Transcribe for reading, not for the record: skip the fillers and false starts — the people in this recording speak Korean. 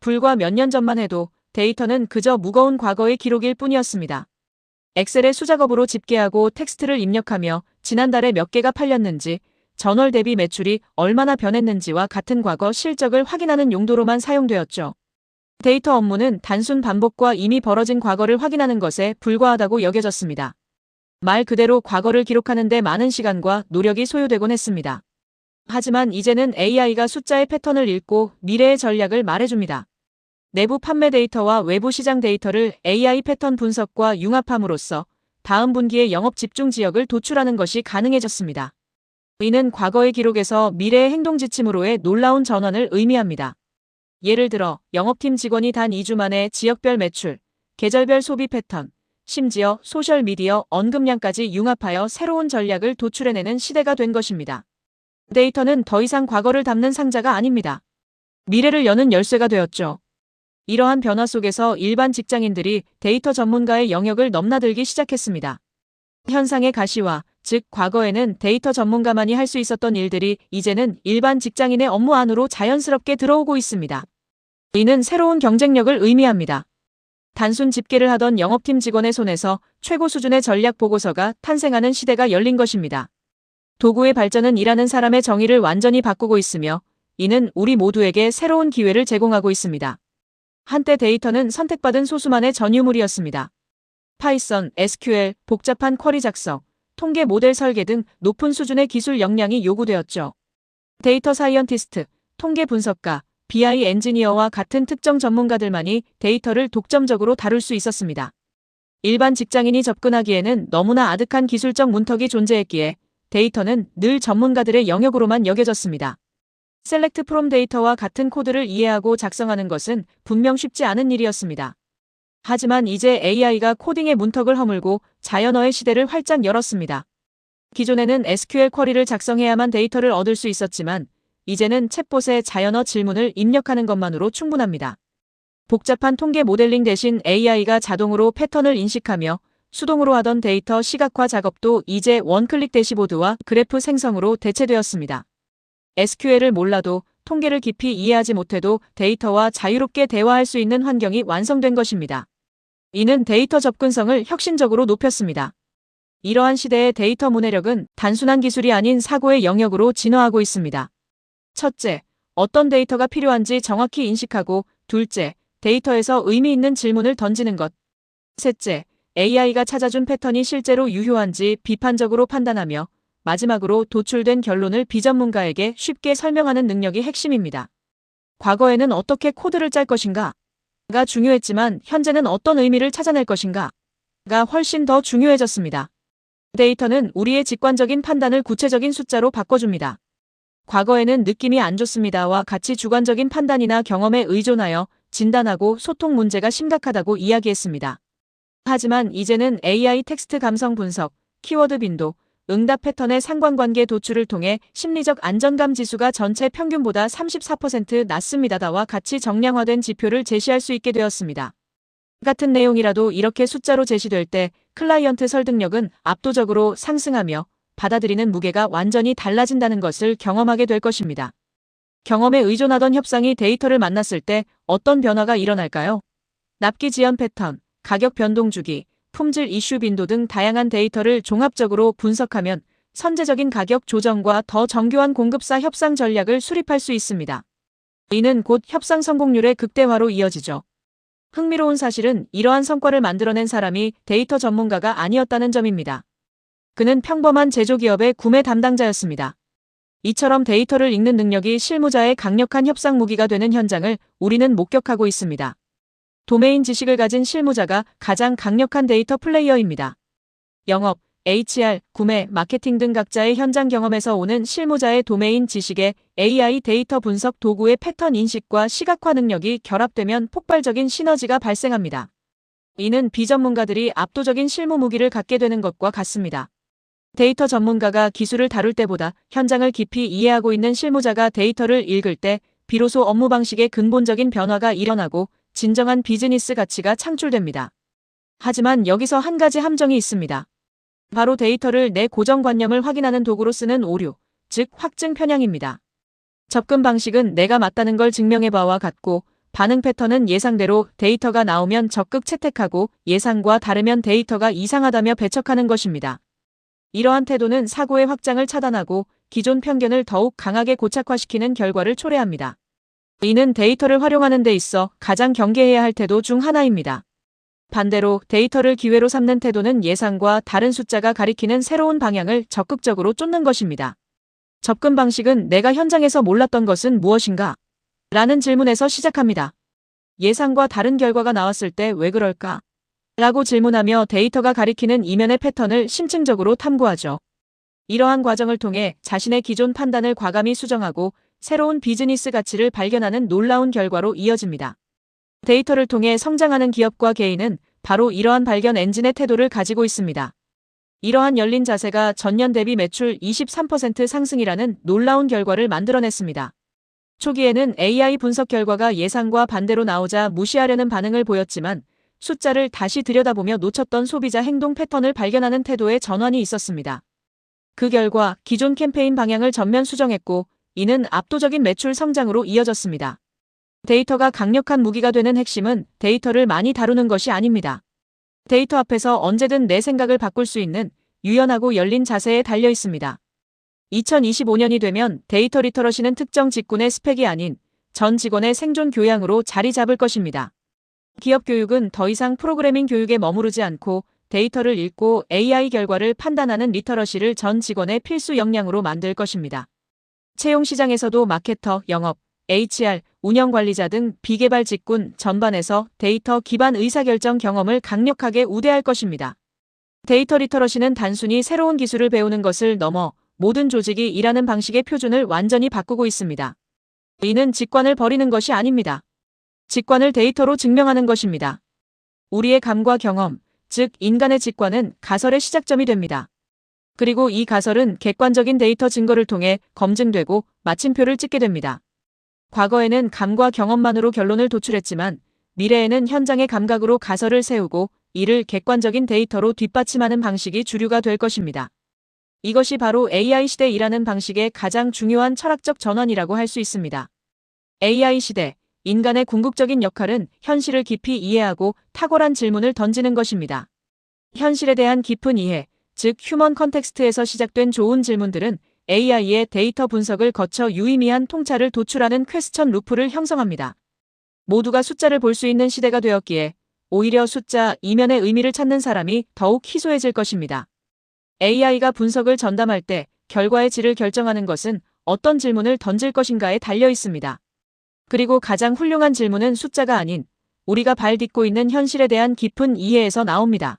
불과 몇 년 전만 해도 데이터는 그저 무거운 과거의 기록일 뿐이었습니다. 엑셀에 수작업으로 집계하고 텍스트를 입력하며 지난달에 몇 개가 팔렸는지, 전월 대비 매출이 얼마나 변했는지와 같은 과거 실적을 확인하는 용도로만 사용되었죠. 데이터 업무는 단순 반복과 이미 벌어진 과거를 확인하는 것에 불과하다고 여겨졌습니다. 말 그대로 과거를 기록하는 데 많은 시간과 노력이 소요되곤 했습니다. 하지만 이제는 AI가 숫자의 패턴을 읽고 미래의 전략을 말해줍니다. 내부 판매 데이터와 외부 시장 데이터를 AI 패턴 분석과 융합함으로써 다음 분기의 영업 집중 지역을 도출하는 것이 가능해졌습니다. 이는 과거의 기록에서 미래의 행동 지침으로의 놀라운 전환을 의미합니다. 예를 들어 영업팀 직원이 단 2주 만에 지역별 매출, 계절별 소비 패턴, 심지어 소셜미디어 언급량까지 융합하여 새로운 전략을 도출해내는 시대가 된 것입니다. 데이터는 더 이상 과거를 담는 상자가 아닙니다. 미래를 여는 열쇠가 되었죠. 이러한 변화 속에서 일반 직장인들이 데이터 전문가의 영역을 넘나들기 시작했습니다. 현상의 가시화, 즉 과거에는 데이터 전문가만이 할 수 있었던 일들이 이제는 일반 직장인의 업무 안으로 자연스럽게 들어오고 있습니다. 이는 새로운 경쟁력을 의미합니다. 단순 집계를 하던 영업팀 직원의 손에서 최고 수준의 전략 보고서가 탄생하는 시대가 열린 것입니다. 도구의 발전은 일하는 사람의 정의를 완전히 바꾸고 있으며 이는 우리 모두에게 새로운 기회를 제공하고 있습니다. 한때 데이터는 선택받은 소수만의 전유물이었습니다. 파이썬, SQL, 복잡한 쿼리 작성, 통계 모델 설계 등 높은 수준의 기술 역량이 요구되었죠. 데이터 사이언티스트, 통계 분석가, BI 엔지니어와 같은 특정 전문가들만이 데이터를 독점적으로 다룰 수 있었습니다. 일반 직장인이 접근하기에는 너무나 아득한 기술적 문턱이 존재했기에 데이터는 늘 전문가들의 영역으로만 여겨졌습니다. 셀렉트 프롬 데이터와 같은 코드를 이해하고 작성하는 것은 분명 쉽지 않은 일이었습니다. 하지만 이제 AI가 코딩의 문턱을 허물고 자연어의 시대를 활짝 열었습니다. 기존에는 SQL 쿼리를 작성해야만 데이터를 얻을 수 있었지만 이제는 챗봇에 자연어 질문을 입력하는 것만으로 충분합니다. 복잡한 통계 모델링 대신 AI가 자동으로 패턴을 인식하며 수동으로 하던 데이터 시각화 작업도 이제 원클릭 대시보드와 그래프 생성으로 대체되었습니다. SQL을 몰라도 통계를 깊이 이해하지 못해도 데이터와 자유롭게 대화할 수 있는 환경이 완성된 것입니다. 이는 데이터 접근성을 혁신적으로 높였습니다. 이러한 시대의 데이터 문해력은 단순한 기술이 아닌 사고의 영역으로 진화하고 있습니다. 첫째, 어떤 데이터가 필요한지 정확히 인식하고, 둘째, 데이터에서 의미 있는 질문을 던지는 것. 셋째, AI가 찾아준 패턴이 실제로 유효한지 비판적으로 판단하며, 마지막으로 도출된 결론을 비전문가에게 쉽게 설명하는 능력이 핵심입니다. 과거에는 어떻게 코드를 짤 것인가가 중요했지만 현재는 어떤 의미를 찾아낼 것인가가 훨씬 더 중요해졌습니다. 데이터는 우리의 직관적인 판단을 구체적인 숫자로 바꿔줍니다. 과거에는 느낌이 안 좋습니다와 같이 주관적인 판단이나 경험에 의존하여 진단하고 소통 문제가 심각하다고 이야기했습니다. 하지만 이제는 AI 텍스트 감성 분석, 키워드 빈도, 응답 패턴의 상관관계 도출을 통해 심리적 안정감 지수가 전체 평균보다 34% 낮습니다와 같이 정량화된 지표를 제시할 수 있게 되었습니다. 같은 내용이라도 이렇게 숫자로 제시될 때 클라이언트 설득력은 압도적으로 상승하며 받아들이는 무게가 완전히 달라진다는 것을 경험하게 될 것입니다. 경험에 의존하던 협상이 데이터를 만났을 때 어떤 변화가 일어날까요? 납기 지연 패턴, 가격 변동 주기, 품질 이슈 빈도 등 다양한 데이터를 종합적으로 분석하면 선제적인 가격 조정과 더 정교한 공급사 협상 전략을 수립할 수 있습니다. 이는 곧 협상 성공률의 극대화로 이어지죠. 흥미로운 사실은 이러한 성과를 만들어낸 사람이 데이터 전문가가 아니었다는 점입니다. 그는 평범한 제조기업의 구매 담당자였습니다. 이처럼 데이터를 읽는 능력이 실무자의 강력한 협상 무기가 되는 현장을 우리는 목격하고 있습니다. 도메인 지식을 가진 실무자가 가장 강력한 데이터 플레이어입니다. 영업, HR, 구매, 마케팅 등 각자의 현장 경험에서 오는 실무자의 도메인 지식에 AI 데이터 분석 도구의 패턴 인식과 시각화 능력이 결합되면 폭발적인 시너지가 발생합니다. 이는 비전문가들이 압도적인 실무 무기를 갖게 되는 것과 같습니다. 데이터 전문가가 기술을 다룰 때보다 현장을 깊이 이해하고 있는 실무자가 데이터를 읽을 때 비로소 업무 방식의 근본적인 변화가 일어나고 진정한 비즈니스 가치가 창출됩니다. 하지만 여기서 한 가지 함정이 있습니다. 바로 데이터를 내 고정관념을 확인하는 도구로 쓰는 오류, 즉 확증 편향입니다. 접근 방식은 내가 맞다는 걸 증명해봐와 같고 반응 패턴은 예상대로 데이터가 나오면 적극 채택하고 예상과 다르면 데이터가 이상하다며 배척하는 것입니다. 이러한 태도는 사고의 확장을 차단하고 기존 편견을 더욱 강하게 고착화시키는 결과를 초래합니다. 이는 데이터를 활용하는 데 있어 가장 경계해야 할 태도 중 하나입니다. 반대로 데이터를 기회로 삼는 태도는 예상과 다른 숫자가 가리키는 새로운 방향을 적극적으로 쫓는 것입니다. 접근 방식은 내가 현장에서 몰랐던 것은 무엇인가? 라는 질문에서 시작합니다. 예상과 다른 결과가 나왔을 때 왜 그럴까? 라고 질문하며 데이터가 가리키는 이면의 패턴을 심층적으로 탐구하죠. 이러한 과정을 통해 자신의 기존 판단을 과감히 수정하고 새로운 비즈니스 가치를 발견하는 놀라운 결과로 이어집니다. 데이터를 통해 성장하는 기업과 개인은 바로 이러한 발견 엔진의 태도를 가지고 있습니다. 이러한 열린 자세가 전년 대비 매출 23% 상승이라는 놀라운 결과를 만들어냈습니다. 초기에는 AI 분석 결과가 예상과 반대로 나오자 무시하려는 반응을 보였지만 숫자를 다시 들여다보며 놓쳤던 소비자 행동 패턴을 발견하는 태도의 전환이 있었습니다. 그 결과 기존 캠페인 방향을 전면 수정했고 이는 압도적인 매출 성장으로 이어졌습니다. 데이터가 강력한 무기가 되는 핵심은 데이터를 많이 다루는 것이 아닙니다. 데이터 앞에서 언제든 내 생각을 바꿀 수 있는 유연하고 열린 자세에 달려 있습니다. 2025년이 되면 데이터 리터러시는 특정 직군의 스펙이 아닌 전 직원의 생존 교양으로 자리 잡을 것입니다. 기업 교육은 더 이상 프로그래밍 교육에 머무르지 않고 데이터를 읽고 AI 결과를 판단하는 리터러시를 전 직원의 필수 역량으로 만들 것입니다. 채용 시장에서도 마케터, 영업, HR, 운영관리자 등 비개발 직군 전반에서 데이터 기반 의사결정 경험을 강력하게 우대할 것입니다. 데이터 리터러시는 단순히 새로운 기술을 배우는 것을 넘어 모든 조직이 일하는 방식의 표준을 완전히 바꾸고 있습니다. 이는 직관을 버리는 것이 아닙니다. 직관을 데이터로 증명하는 것입니다. 우리의 감과 경험, 즉 인간의 직관은 가설의 시작점이 됩니다. 그리고 이 가설은 객관적인 데이터 증거를 통해 검증되고 마침표를 찍게 됩니다. 과거에는 감과 경험만으로 결론을 도출했지만 미래에는 현장의 감각으로 가설을 세우고 이를 객관적인 데이터로 뒷받침하는 방식이 주류가 될 것입니다. 이것이 바로 AI 시대 일하는 방식의 가장 중요한 철학적 전환이라고 할 수 있습니다. AI 시대, 인간의 궁극적인 역할은 현실을 깊이 이해하고 탁월한 질문을 던지는 것입니다. 현실에 대한 깊은 이해, 즉 휴먼 컨텍스트에서 시작된 좋은 질문들은 AI의 데이터 분석을 거쳐 유의미한 통찰을 도출하는 퀘스천 루프를 형성합니다. 모두가 숫자를 볼 수 있는 시대가 되었기에 오히려 숫자 이면의 의미를 찾는 사람이 더욱 희소해질 것입니다. AI가 분석을 전담할 때 결과의 질을 결정하는 것은 어떤 질문을 던질 것인가에 달려 있습니다. 그리고 가장 훌륭한 질문은 숫자가 아닌 우리가 발 딛고 있는 현실에 대한 깊은 이해에서 나옵니다.